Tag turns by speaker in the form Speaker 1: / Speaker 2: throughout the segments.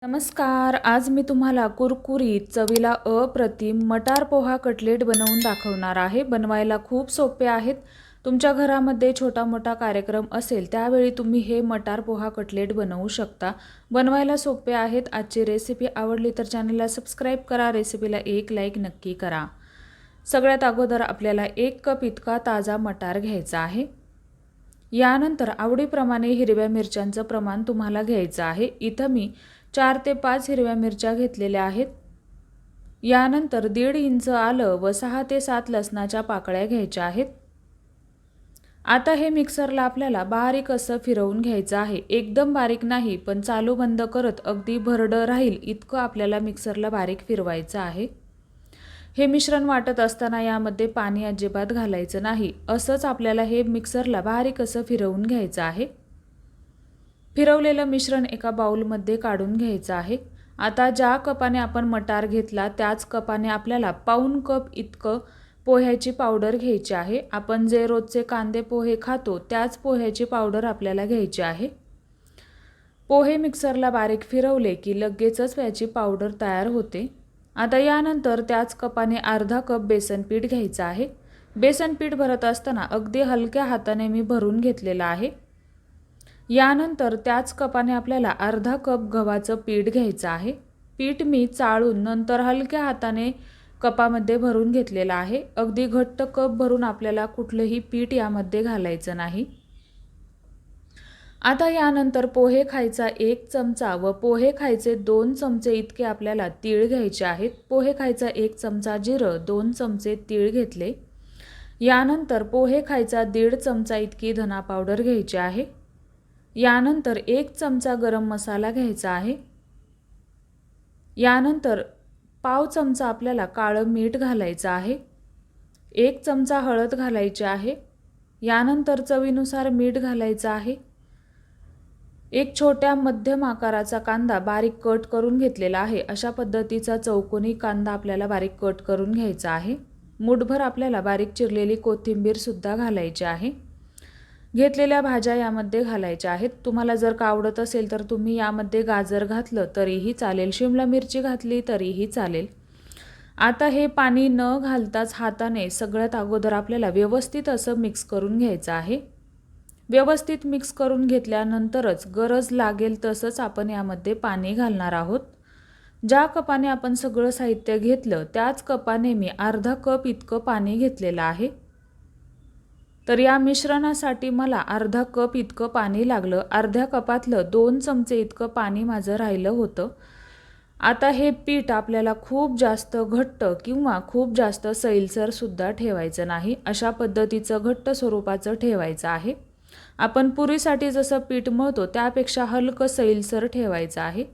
Speaker 1: नमस्कार. आज मी तुम्हाला कुरकुरीत, चवीला अप्रतिम मटार पोहा कटलेट बनवून दाखवणार आहे. बनवायला खूप सोपे आहेत. तुमच्या घरामध्ये छोटा-मोठा कार्यक्रम असेल त्यावेळी तुम्ही हे मटार पोहा कटलेट बनवू शकता. बनवायला सोपे आहेत. आजची रेसिपी आवडली तर चॅनलला सबस्क्राईब करा. रेसिपीला एक लाईक नक्की करा. सगळ्यात अगोदर आपल्याला 1 कप इतका ताजा मटार घ्यायचा आहे. यानंतर आवडीप्रमाणे हिरव्या मिरच्यांचं प्रमाण तुम्हाला घ्यायचं आहे. इथं मी 4 ते 5 हिरव्या मिरच्या घेतलेल्या आहेत. यानंतर 1.5 इंच आलं व 6 ते 7 लसणाच्या पाकळ्या घ्यायच्या आहेत. आता हे मिक्सरला आपल्याला बारीक असं फिरवून घ्यायचं आहे. एकदम बारीक नाही, पण चालू बंद करत अगदी भरडं राहील इतकं आपल्याला मिक्सरला बारीक फिरवायचं आहे. हे मिश्रण वाटत असताना यामध्ये पाणी अजिबात घालायचं नाही. असंच आपल्याला हे मिक्सरला बारीक असं फिरवून घ्यायचं आहे. फिरवलेलं मिश्रण एका बाउलमध्ये काढून घ्यायचं आहे. आता ज्या कपाने आपण मटार घेतला त्याच कपाने आपल्याला पाऊण कप इतकं पोह्याची पावडर घ्यायची आहे. आपण जे रोजचे कांदे पोहे खातो त्याच पोह्याची पावडर आपल्याला घ्यायची आहे. पोहे मिक्सरला बारीक फिरवले की लगेचच याची पावडर तयार होते. आता यानंतर त्याच कपाने अर्धा कप बेसन पीठ घ्यायचं आहे. बेसन पीठ भरत असताना अगदी हलक्या हाताने मी भरून घेतलेलं आहे. यानंतर त्याच कपाने आपल्याला अर्धा कप गव्हाचं पीठ घ्यायचं आहे. पीठ मी चाळून नंतर हलक्या हाताने कपामध्ये भरून घेतलेलं आहे. अगदी घट्ट कप भरून आपल्याला कुठलंही पीठ यामध्ये घालायचं नाही. आता यानंतर पोहे खायचा 1 चमचा व पोहे खायचे 2 चमचे इतके आपल्याला तीळ घ्यायचे आहेत. पोहे खायचा 1 चमचा जिरं, 2 चमचे तीळ घेतले. यानंतर पोहे खायचा 1.5 चमचा इतकी धना पावडर घ्यायची आहे. यानंतर 1 चमचा गरम मसाला घ्यायचा आहे. यानंतर पाव चमचा आपल्याला काळं मीठ घालायचं आहे. 1 चमचा हळद घालायची आहे. यानंतर चवीनुसार मीठ घालायचं आहे. एक छोट्या मध्यम आकाराचा कांदा बारीक कट करून घेतलेला आहे. अशा पद्धतीचा चौकोनी कांदा आपल्याला बारीक कट करून घ्यायचा आहे. मूठभर आपल्याला बारीक चिरलेली कोथिंबीर सुद्धा घालायची आहे. घेतलेल्या भाज्या यामध्ये घालायच्या आहेत. तुम्हाला जर का आवडत असेल तर तुम्ही यामध्ये गाजर घातलं तरीही चालेल, शिमला मिरची घातली तरीही चालेल. आता हे पाणी न घालताच हाताने सगळ्यात अगोदर आपल्याला व्यवस्थित असं मिक्स करून घ्यायचं आहे. व्यवस्थित मिक्स करून घेतल्यानंतरच गरज लागेल तसंच आपण यामध्ये पाणी घालणार आहोत. ज्या कपाने आपण सगळं साहित्य घेतलं त्याच कपाने मी अर्धा कप इतकं पाणी घेतलेलं आहे. तर या मिश्रणासाठी मला अर्धा कप इतकं पाणी लागलं. अर्ध्या कपातलं 2 चमचे इतकं पाणी माझं राहिलं होतं. आता हे पीठ आपल्याला खूप जास्त घट्ट किंवा खूप जास्त सैलसर सुद्धा ठेवायचं नाही. अशा पद्धतीचं घट्ट स्वरूपाचं ठेवायचं आहे. आपण पुरीसाठी जसं पीठ मळतो त्यापेक्षा हलकं सैलसर ठेवायचं आहे.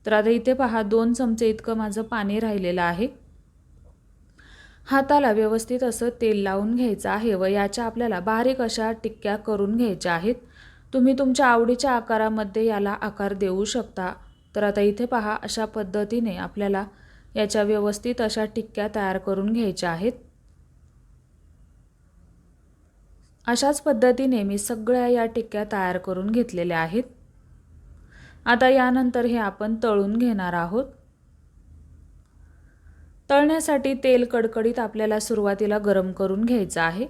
Speaker 1: तर आता इथे पहा 2 चमचे इतकं माझं पाणी राहिलेलं आहे. हाताला व्यवस्थित असं तेल लावून घ्यायचं आहे व याच्या आपल्याला बारीक अशा टिक्क्या करून घ्यायच्या आहेत. तुम्ही तुमच्या आवडीच्या आकारामध्ये याला आकार देऊ शकता. तर आता इथे पहा अशा पद्धतीने आपल्याला याच्या व्यवस्थित अशा टिक्क्या तयार करून घ्यायच्या आहेत. अशाच पद्धतीने मी सगळ्या या टिक्क्या तयार करून घेतलेल्या आहेत. आता यानंतर हे आपण तळून घेणार आहोत. तळण्यासाठी तेल कडकडीत आपल्याला सुरुवातीला गरम करून घ्यायचं आहे.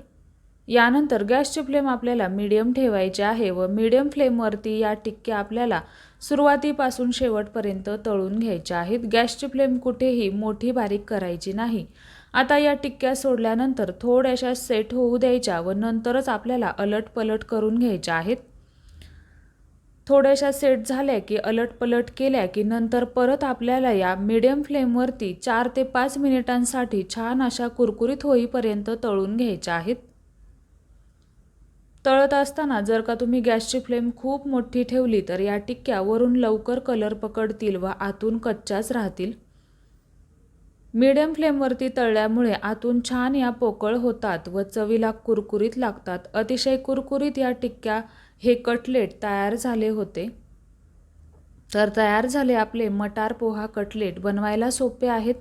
Speaker 1: यानंतर गॅसची फ्लेम आपल्याला मीडियम ठेवायची आहे व मीडियम फ्लेमवरती या टिक्क्या आपल्याला सुरुवातीपासून शेवटपर्यंत तळून घ्यायच्या आहेत. गॅसची फ्लेम कुठेही मोठी बारीक करायची नाही. आता या टिक्क्या सोडल्यानंतर थोड्याशा सेट होऊ द्यायच्या व नंतरच आपल्याला अलटपलट करून घ्यायच्या आहेत. थोड्याशा सेट झाल्या की अलटपलट केल्या की नंतर परत आपल्याला या मीडियम फ्लेमवरती 4 ते 5 मिनिटांसाठी छान अशा कुरकुरीत होईपर्यंत तळून घ्यायच्या आहेत. तळत असताना जर का तुम्ही गॅसची फ्लेम खूप मोठी ठेवली तर या टिक्क्या वरून लवकर कलर पकडतील व आतून कच्च्याच राहतील. मीडियम फ्लेमवरती तळल्यामुळे आतून छान या पोकळ होतात व चवीला कुरकुरीत लागतात. अतिशय कुरकुरीत या टिक्क्या हे कटलेट तयार झाले होते. तर तयार झाले आपले मटार पोहा कटलेट. बनवायला सोपे आहेत,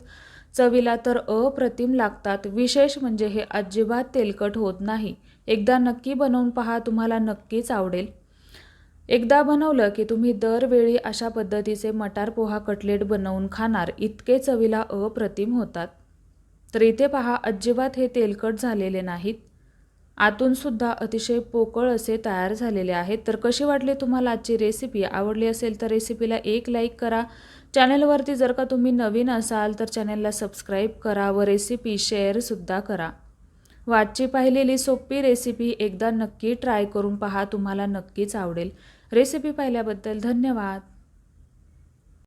Speaker 1: चवीला तर अप्रतिम लागतात. विशेष म्हणजे हे अजिबात तेलकट होत नाही. एकदा नक्की बनवून पहा, तुम्हाला नक्कीच आवडेल. एकदा बनवलं की तुम्ही दरवेळी अशा पद्धतीचे मटार पोहा कटलेट बनवून खाणार, इतके चवीला अप्रतिम होतात. तर इथे पहा, अजिबात हे तेलकट झालेले नाहीत. आतून सुद्धा अतिशय पोकळ असे तयार झालेले आहेत. तर कशी वाटली तुम्हाला आजची रेसिपी? आवडली असेल तर रेसिपीला एक लाईक करा. चॅनलवरती जर का तुम्ही नवीन असाल तर चॅनलला सबस्क्राईब करा व रेसिपी शेअरसुद्धा करा. व आजची पाहिलेली सोपी रेसिपी एकदा नक्की ट्राय करून पहा, तुम्हाला नक्कीच आवडेल. रेसिपी पाहिल्याबद्दल धन्यवाद.